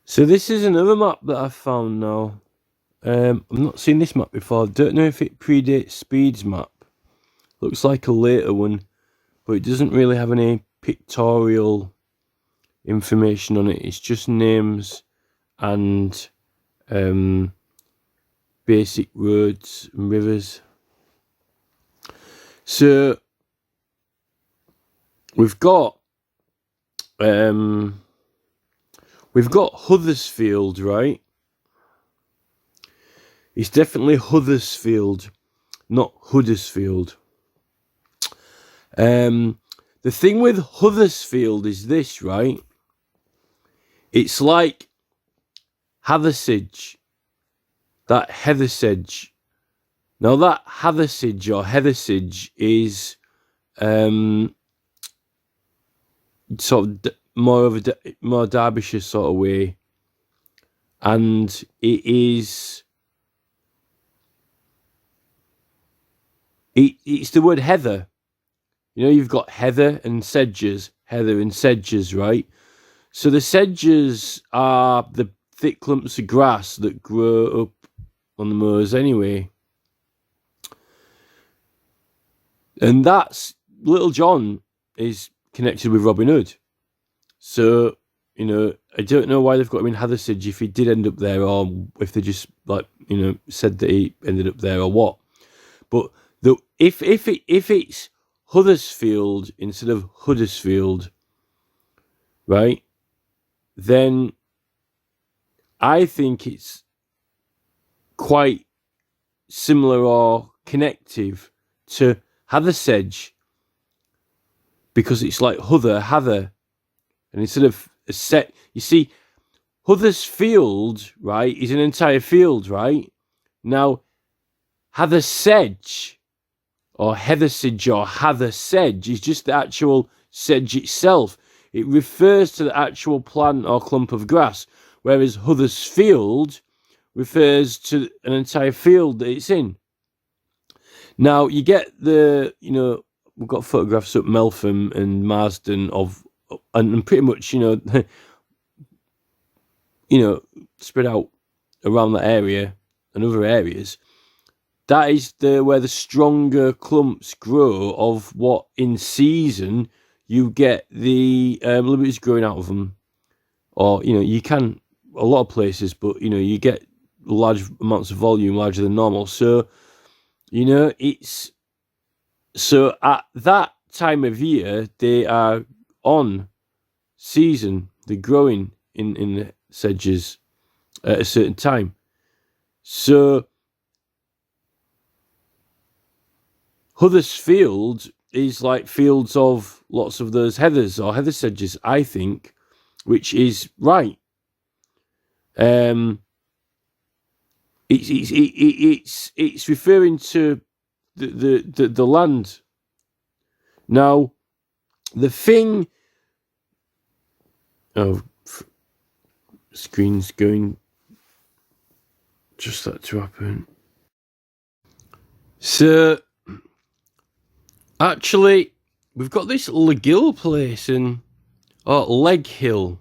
So this is another map that I found now. I've not seen this map before. Don't know if it predates Speed's map. Looks like a later one, but it doesn't really have any pictorial information on it. It's just names and basic roads and rivers. So we've got Huddersfield, right? It's definitely Huddersfield, not Huddersfield. The thing with Huddersfield is this, right? It's like Hathersage, that Heathersage. Now that Hathersage or Heathersage is sort of more Derbyshire sort of way, and it's the word heather. You know, you've got heather and sedges, right? So the sedges are the thick clumps of grass that grow up on the moors anyway. And that's Little John is connected with Robin Hood. So, you know, I don't know why they've got him in Hathersage if he did end up there, or if they just, like, you know, said that he ended up there or what. But if it's Huddersfield instead of Huddersfield, right, then I think it's quite similar or connective to Hathersage, because it's like Hather, and instead of a set, you see, Huddersfield, right, is an entire field, right? Now, Hathersage, or Heathersage, or Hathersage is just the actual sedge itself. It refers to the actual plant or clump of grass, whereas Huddersfield refers to an entire field that it's in. Now, you get the, you know, we've got photographs up Meltham and Marsden of, and pretty much, you know, spread out around that area and other areas. That is where the stronger clumps grow of what in season you get the blueberries growing out of them. Or, you know, you can, a lot of places, but, you know, you get large amounts of volume, larger than normal. So, you know, it's, so at that time of year, they are on season. They're growing in the sedges at a certain time. So Huddersfield is like fields of lots of those heathers or heather sedges, I think, which is right. It's referring to the land. Now, the thing. Oh, screen's going. Just that to happen. So, actually, we've got this Legill place in, Leg Hill.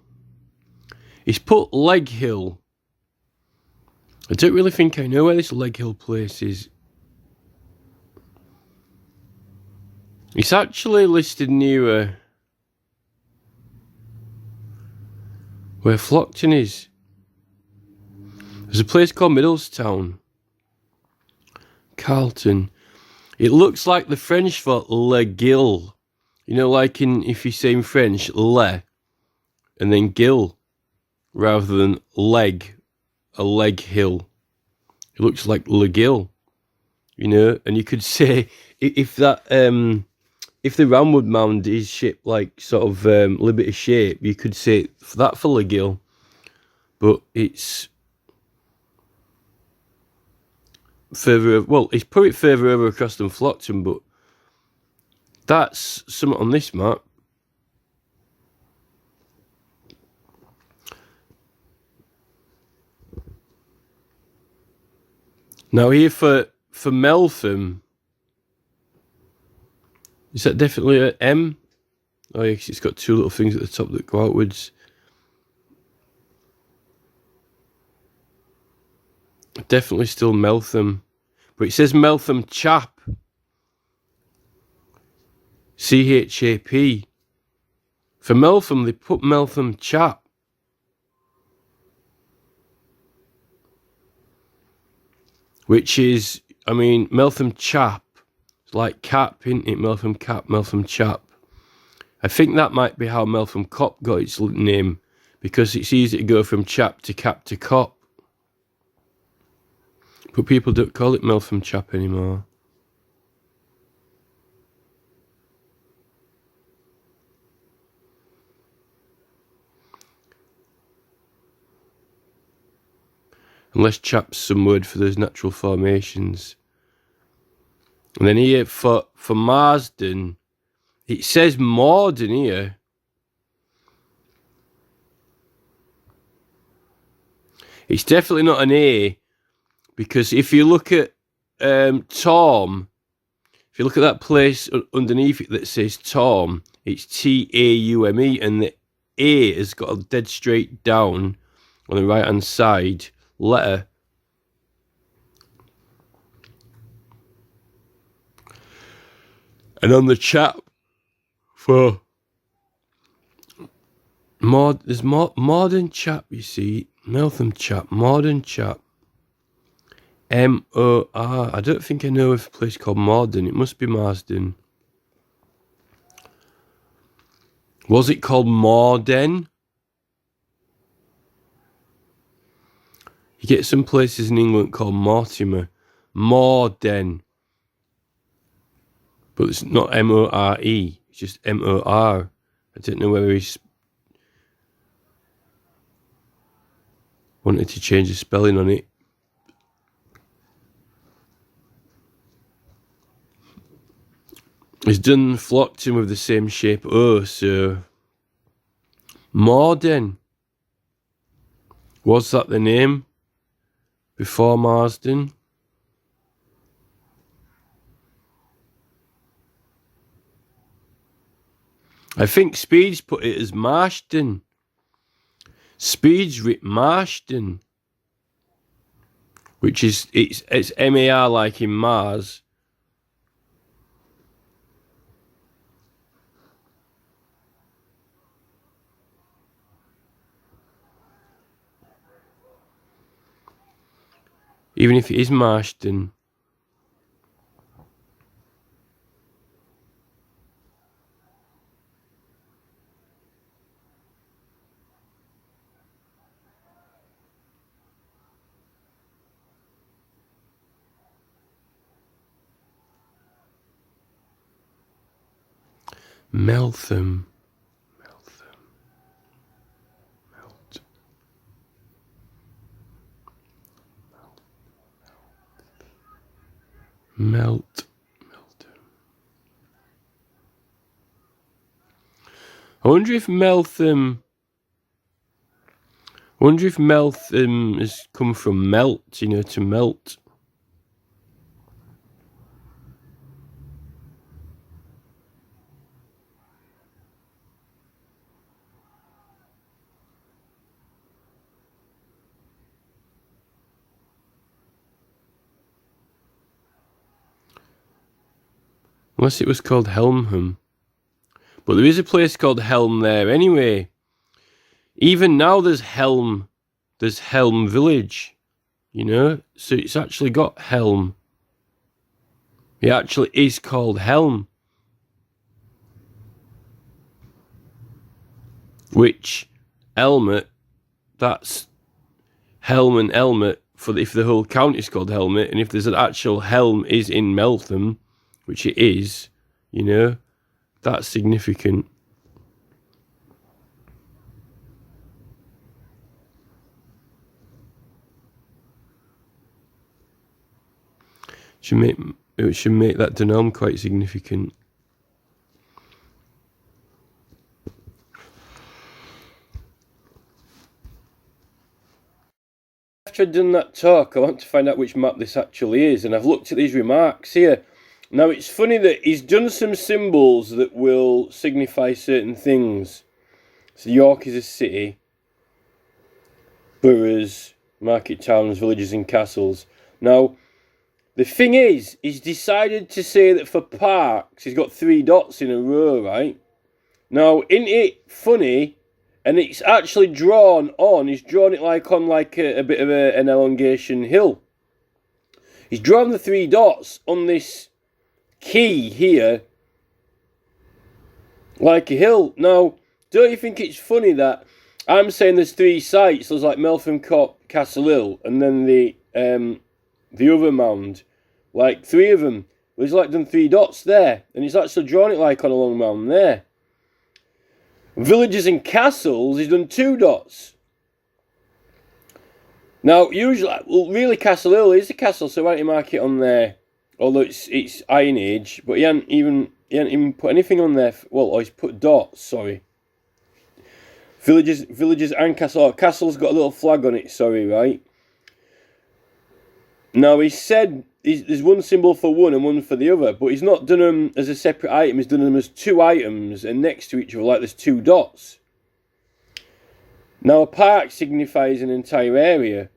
He's put Leg Hill. I don't really think I know where this Leg Hill place is. It's actually listed near where Flockton is. There's a place called Middlestown. Carlton. It looks like the French for Legill. You know, like if you say in French, le, and then gill, rather than leg, a leg hill. It looks like Legill, you know, and you could say, if that, if the Ramwood Mound is shaped like sort of Liberty shape, you could say that for Legill, but it's further, well, he's put it further over across than Flockton, but that's something on this map. Now here for Meltham, is that definitely an M? Oh, yeah, it's got two little things at the top that go outwards. definitely still Meltham. But it says Meltham Chap. CHAP. For Meltham, they put Meltham Chap. Which is, I mean, Meltham Chap. It's like cap, isn't it? Meltham Cap, Meltham Chap. I think that might be how Meltham Cop got its name, because it's easy to go from chap to cap to cop. But people don't call it Meltham Chap anymore. Unless chap's some word for those natural formations. And then here for Marsden, it says Morden here. It's definitely not an A, because if you look at Torm, if you look at that place underneath it that says Torm, it's T-A-U-M-E, and the A has got a dead straight down on the right hand side letter. And on the chap for there's Morden Chap, you see, Meltham Chap, Morden Chap, M-O-R. I don't think I know of a place called Morden. It must be Marsden. Was it called Morden? You get some places in England called Mortimer, Morden, but it's not M-O-R-E. It's just M-O-R. I don't know whether he's wanted to change the spelling on it. He's done Flockton with the same shape O, so Morden. Was that the name before Marsden? I think Speed's put it as Marsden. Speed's written Marsden, which is it's M-A-R like in Mars. Even if it is Marsden. Meltham. Meltham. I wonder if Meltham has come from melt, you know, to melt. Unless it was called Helmham. But there is a place called Helm there anyway. Even now there's Helm Village, you know, so it's actually got Helm. It actually is called Helm. Which, Elmet, that's Helm and Elmet, for if the whole county's called Helmet, and if there's an actual Helm is in Meltham, which it is, you know, that's significant. It should make that denome quite significant. After I'd done that talk, I want to find out which map this actually is, and I've looked at these remarks here. Now, it's funny that he's done some symbols that will signify certain things. So York is a city, boroughs, market towns, villages and castles. Now, the thing is, he's decided to say that for parks, he's got 3 dots in a row, right? Now, isn't it funny? And it's actually drawn on, he's drawn it like on like a bit of an elongation hill. He's drawn the 3 dots on this key here like a hill. Now, don't you think it's funny that I'm saying there's 3 sites? There's like Meltham Cop, Castle Hill, and then the other mound. Like 3 of them. Well, he's like done 3 dots there, and he's actually drawn it like on a long mound there. Villages and castles, he's done 2 dots. Now, usually, well, really, Castle Hill is a castle, so why don't you mark it on there? Although it's Iron Age, but he hadn't even put anything on there. Well, he's put dots. Sorry. Villages and castle. Oh, castle's got a little flag on it. Sorry, right? Now he said there's one symbol for one and one for the other, but he's not done them as a separate item. He's done them as 2 items, and next to each other, like there's 2 dots. Now a park signifies an entire area.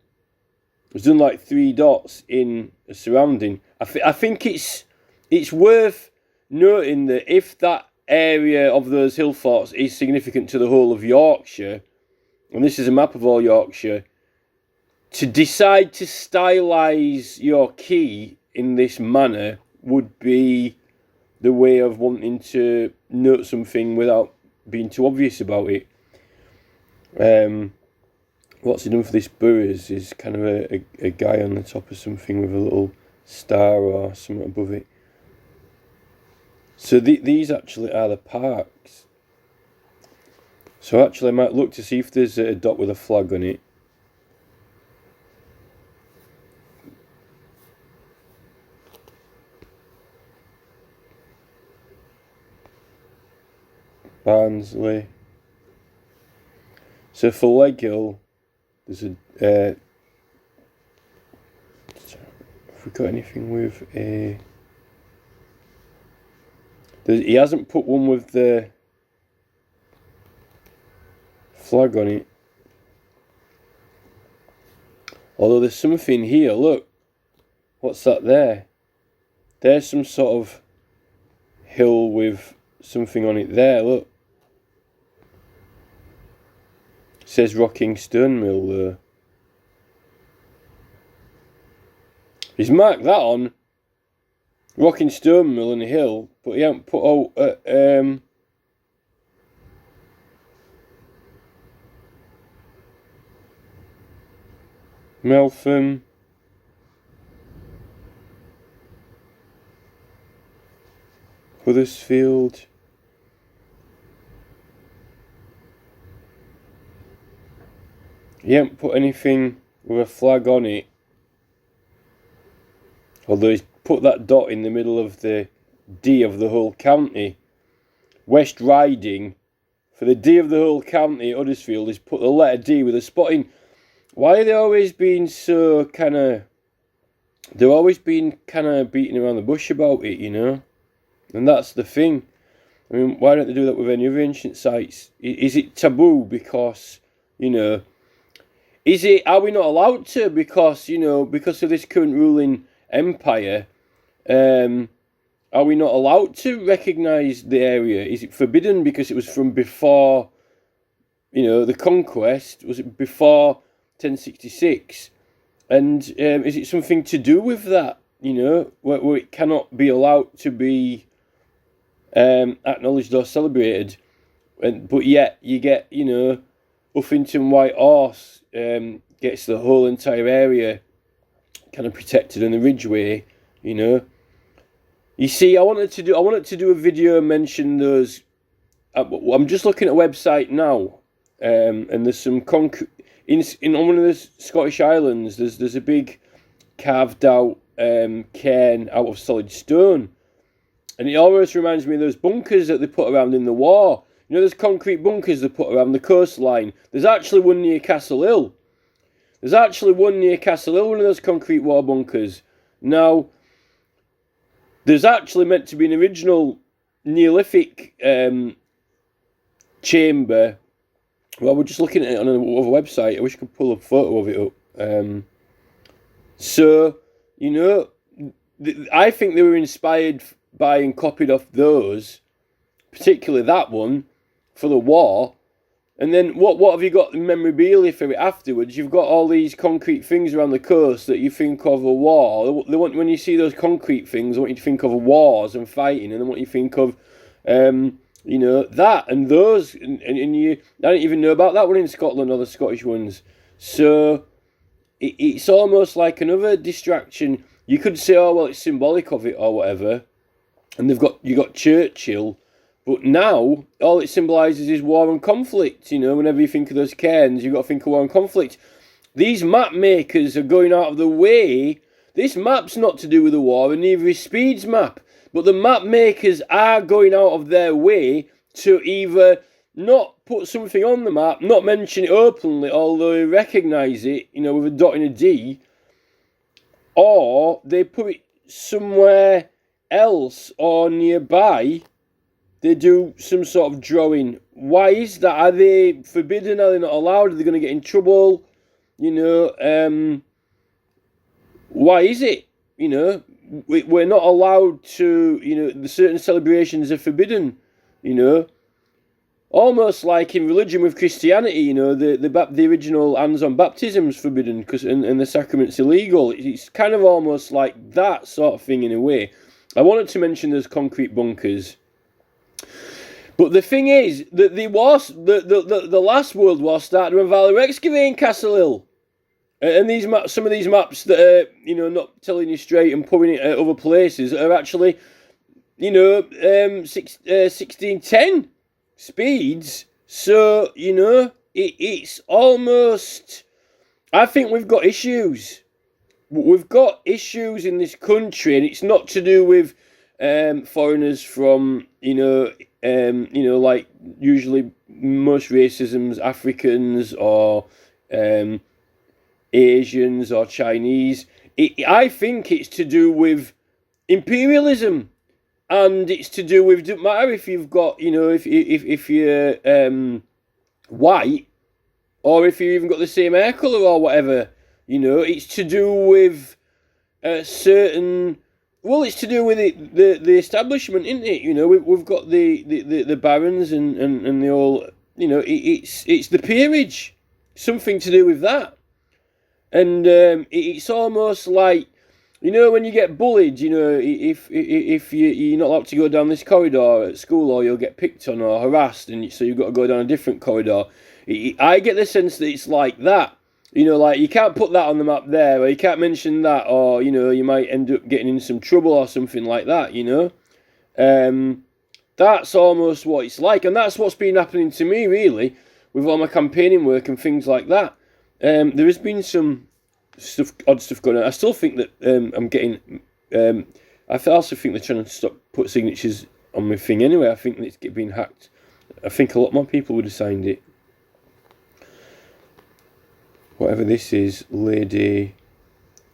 He's done like 3 dots in a surrounding. I think it's worth noting that if that area of those hill forts is significant to the whole of Yorkshire, and this is a map of all Yorkshire, to decide to stylise your key in this manner would be the way of wanting to note something without being too obvious about it. What's he done for this Burrows is kind of a guy on the top of something with a little star or something above it. So these actually are the parks. So actually I might look to see if there's a dot with a flag on it. Barnsley. So for Leg Hill, there's a. Have we got anything with a? He hasn't put one with the flag on it. Although there's something here. Look, what's that there? There's some sort of hill with something on it there. Look. It says Rocking Stone Mill there. He's marked that on Rocking Stone Mill and a hill, but he hasn't put out Meltham, Huddersfield. He hasn't put anything with a flag on it. Although he's put that dot in the middle of the D of the whole county. West Riding. For the D of the whole county, Huddersfield, he's put the letter D with a spot in. Why are they always being so kind of... They're always being kind of beating around the bush about it, you know? And that's the thing. I mean, why don't they do that with any other ancient sites? Is it taboo because, you know... Are we not allowed to because, you know, because of this current ruling empire, are we not allowed to recognise the area? Is it forbidden because it was from before, you know, the conquest? Was it before 1066? And is it something to do with that, you know, where it cannot be allowed to be acknowledged or celebrated? But yet you get, you know, Uffington White Horse gets the whole entire area kind of protected in the Ridgeway, you know. You see, I wanted to do a video and mention those. I'm just looking at a website now, and there's some concrete in one of the Scottish Islands. There's a big carved out cairn out of solid stone, and it always reminds me of those bunkers that they put around in the war. You know, there's concrete bunkers they put around the coastline. There's actually one near Castle Hill. One of those concrete war bunkers. Now, there's actually meant to be an original Neolithic chamber. Well, we're just looking at it on another website. I wish I could pull a photo of it up. So, you know, I think they were inspired by and copied off those, particularly that one, for the war. And then what have you got in memorabilia for it afterwards? You've got all these concrete things around the coast that you think of a war. They want, when you see those concrete things, they want you to think of wars and fighting, and they want you to think of, you know, that and those. And you, I don't even know about that one in Scotland or the Scottish ones. So it's almost like another distraction. You could say, oh well, it's symbolic of it or whatever. And you got Churchill. But now, all it symbolises is war and conflict. You know, whenever you think of those cairns, you've got to think of war and conflict. These map makers are going out of the way. This map's not to do with the war, and neither is Speed's map. But the map makers are going out of their way to either not put something on the map, not mention it openly, although they recognise it, you know, with a dot and a D, or they put it somewhere else or nearby. They do some sort of drawing. Why is that? Are they forbidden? Are they not allowed? Are they going to get in trouble? You know, why is it? You know, we're not allowed to, you know, certain celebrations are forbidden, you know. Almost like in religion with Christianity, you know, the original hands-on baptism's forbidden because and the sacrament's illegal. It's kind of almost like that sort of thing in a way. I wanted to mention those concrete bunkers. But the thing is that the last World War started when Valor excavating Castle Hill, and these some of these maps that are, you know, not telling you straight and putting it at other places are actually, you know, 1610 speeds. So you know it's almost. I think we've got issues. We've got issues in this country, and it's not to do with foreigners from, you know, like usually most racism's Africans or Asians or Chinese. I think it's to do with imperialism, and it's to do with, doesn't matter if you've got, you know, if you're white or if you even got the same hair colour or whatever, you know, it's to do with a certain. Well, it's to do with the establishment, isn't it? You know, we've got the barons and the all. You know, it's the peerage, something to do with that, and it's almost like, you know, when you get bullied, you know, if you're not allowed to go down this corridor at school, or you'll get picked on or harassed, and so you've got to go down a different corridor. I get the sense that it's like that. You know, like, you can't put that on the map there, or you can't mention that, or, you know, you might end up getting in some trouble or something like that, you know. That's almost what it's like, and that's what's been happening to me, really, with all my campaigning work and things like that. There has been some odd stuff going on. I still think that I'm getting... I also think they're trying to put signatures on my thing anyway. I think that it's being hacked. I think a lot more people would have signed it. Whatever this is, Lady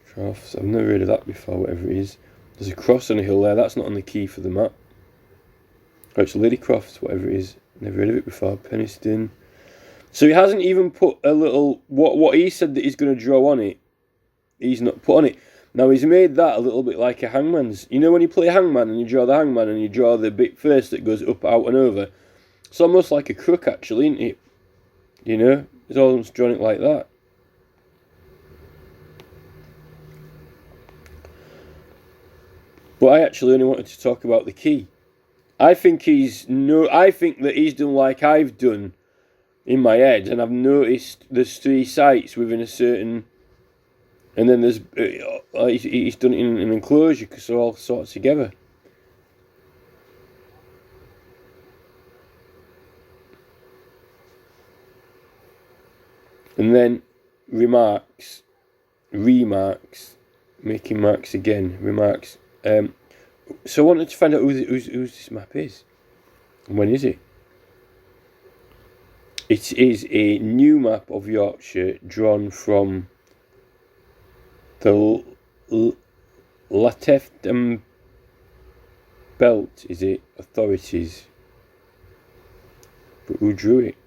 Crofts. I've never heard of that before, whatever it is. There's a cross on a hill there. That's not on the key for the map. Oh, it's Lady Crofts, whatever it is. Never heard of it before. Penistone. So he hasn't even put a little... What he said that he's going to draw on it, he's not put on it. Now, he's made that a little bit like a hangman's. You know when you play hangman and you draw the hangman and you draw the bit first that goes up, out and over? It's almost like a crook, actually, isn't it? You know? He's almost drawn it like that. But I actually only wanted to talk about the key. I think that he's done like I've done in my head, and I've noticed there's 3 sites within a certain, and then there's he's done it in an enclosure because they're all sort of together. And then remarks, making marks again, remarks. So I wanted to find out whose this map is, and when is it? It is a new map of Yorkshire drawn from the Latefton Belt, is it? Authorities. But who drew it?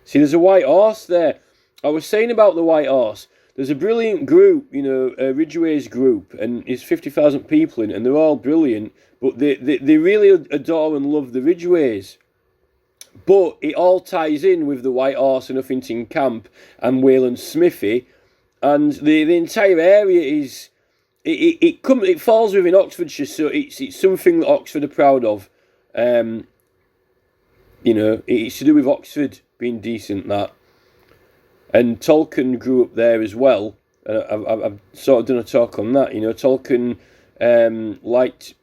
See, there's a white horse there. I was saying about the white horse. there's a brilliant group, you know, Ridgway's group, and it's 50,000 people in it, and they're all brilliant, but they really adore and love the Ridgways. But it all ties in with the White Horse and Huffington Camp and Wayland Smithy, and the entire area is it falls within Oxfordshire, so it's something that Oxford are proud of. You know, it's to do with Oxford being decent, that. And Tolkien grew up there as well. I've sort of done a talk on that. You know, Tolkien liked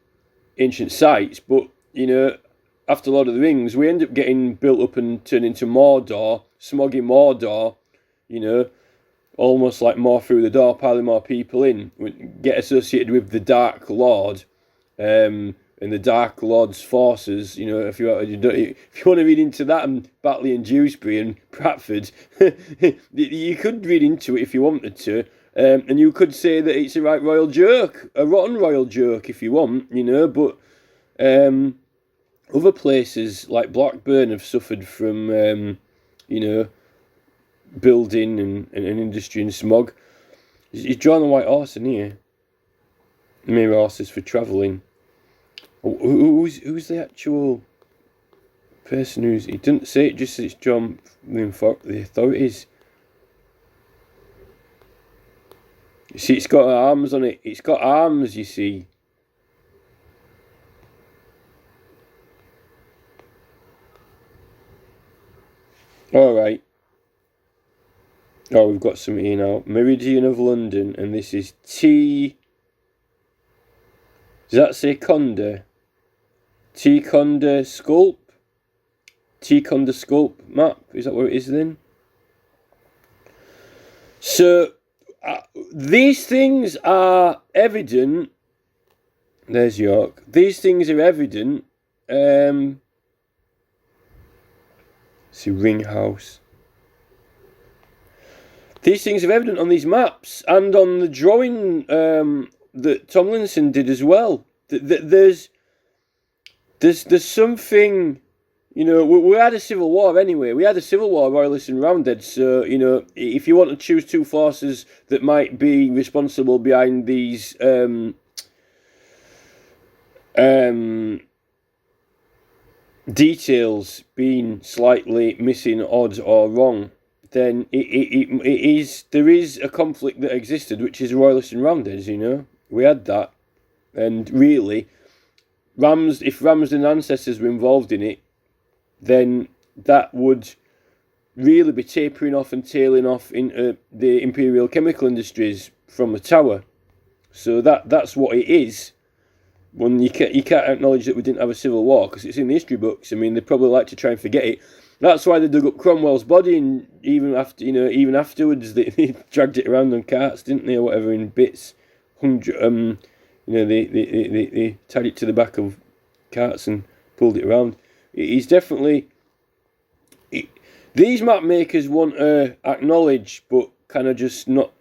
ancient sites, but, you know, after Lord of the Rings, we end up getting built up and turned into Mordor, smoggy Mordor, you know, almost like more through the door, piling more people in, get associated with the Dark Lord, and the Dark Lord's forces. You know, if you want to read into that, and Batley and Dewsbury and Bradford, you could read into it if you wanted to, and you could say that it's a right royal joke, a rotten royal joke if you want, you know, but other places like Blackburn have suffered from, you know, building and industry and smog. He's drawn a white horse in here. Mere horses for travelling. Who's the actual person who's... He didn't say it, just it's drawn the authorities. You see, it's got arms on it. It's got arms, you see. Alright. Oh, we've got something here now. Meridian of London, and this is T... Does that say Conder? T Conder sculp? T Conder sculp map? Is that what it is then? So, these things are evident. There's York. These things are evident. See, Ringhouse. These things are evident on these maps and on the drawing that Tomlinson did as well. There's something, you know, we had a civil war anyway. We had a civil war, Royalists and Roundhead. So, you know, if you want to choose two forces that might be responsible behind these details being slightly missing, odd or wrong, then there is a conflict that existed, which is Royalists and Roundheads, you know. We had that. And really, if Ramsden ancestors were involved in it, then that would really be tapering off and tailing off into the imperial chemical industries from the Tower. So that's what it is. When you can't acknowledge that we didn't have a civil war, because it's in the history books. I mean, they probably like to try and forget it. That's why they dug up Cromwell's body, and even afterwards, they dragged it around on carts, didn't they, or whatever, in bits. They tied it to the back of carts and pulled it around. It's definitely... these map makers want to acknowledge, but kind of just not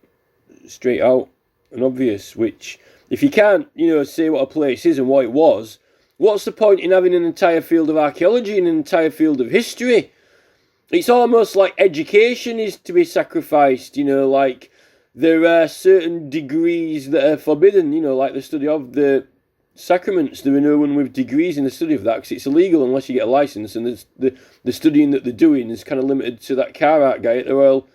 straight out and obvious, which, if you can't, you know, say what a place is and what it was, what's the point in having an entire field of archaeology and an entire field of history? It's almost like education is to be sacrificed, you know, like there are certain degrees that are forbidden, you know, like the study of the sacraments. There are no one with degrees in the study of that because it's illegal unless you get a licence, and the studying that they're doing is kind of limited to that Carhart guy at the Royal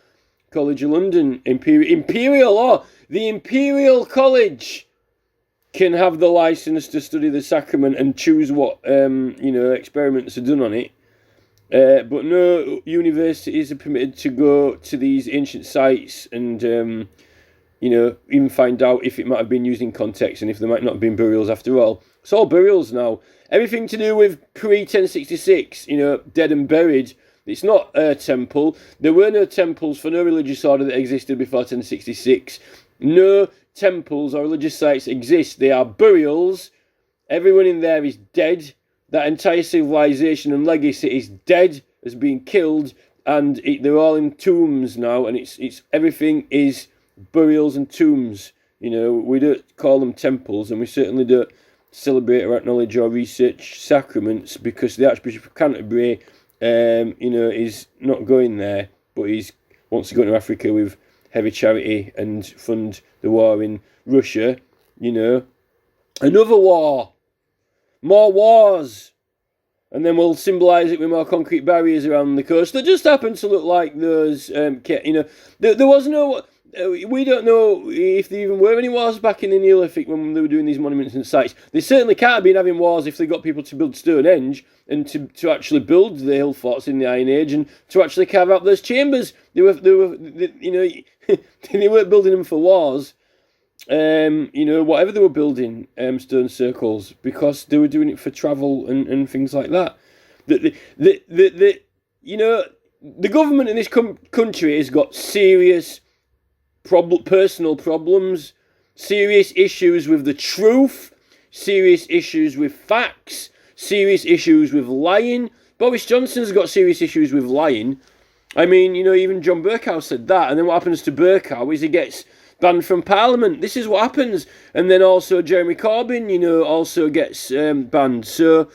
College of London. Imperial law. The Imperial College can have the licence to study the sacrament and choose what experiments are done on it. But no universities are permitted to go to these ancient sites and, even find out if it might have been used in context and if there might not have been burials after all. It's all burials now. Everything to do with pre-1066, dead and buried. It's not a temple. There were no temples for no religious order that existed before 1066. No temples or religious sites exist. They are burials. Everyone in there is dead. That entire civilization and legacy is dead, has been killed, and they're all in tombs now. And it's everything is burials and tombs. We don't call them temples, and we certainly don't celebrate or acknowledge or research sacraments, because the Archbishop of Canterbury, is not going there, but he wants to go to Africa with heavy charity and fund the war in Russia, another war, more wars, and then we'll symbolise it with more concrete barriers around the coast that just happen to look like those, there was no... We don't know if there even were any wars back in the Neolithic when they were doing these monuments and sites. They certainly can't have been having wars if they got people to build Stonehenge and to actually build the hill forts in the Iron Age and to actually carve out those chambers. They weren't building them for wars. Whatever they were building, stone circles, because they were doing it for travel and things like that. The government in this country has got serious personal problems, serious issues with the truth, serious issues with facts, serious issues with lying. Boris Johnson's got serious issues with lying. I mean, even John Bercow said that, and then what happens to Bercow is he gets banned from Parliament. This is what happens. And then also Jeremy Corbyn, also gets banned. So,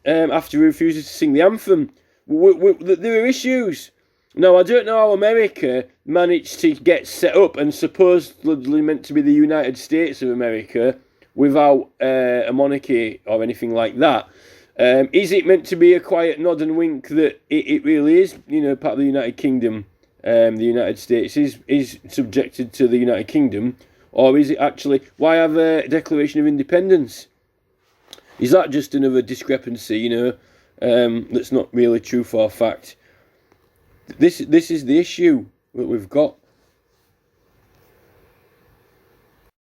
after he refuses to sing the anthem, there are issues. Now, I don't know how America managed to get set up and supposedly meant to be the United States of America without a monarchy or anything like that. Is it meant to be a quiet nod and wink that it really is, part of the United Kingdom? The United States is subjected to the United Kingdom, or is it actually... Why have a Declaration of Independence? Is that just another discrepancy, that's not really truth or fact? This is the issue that we've got.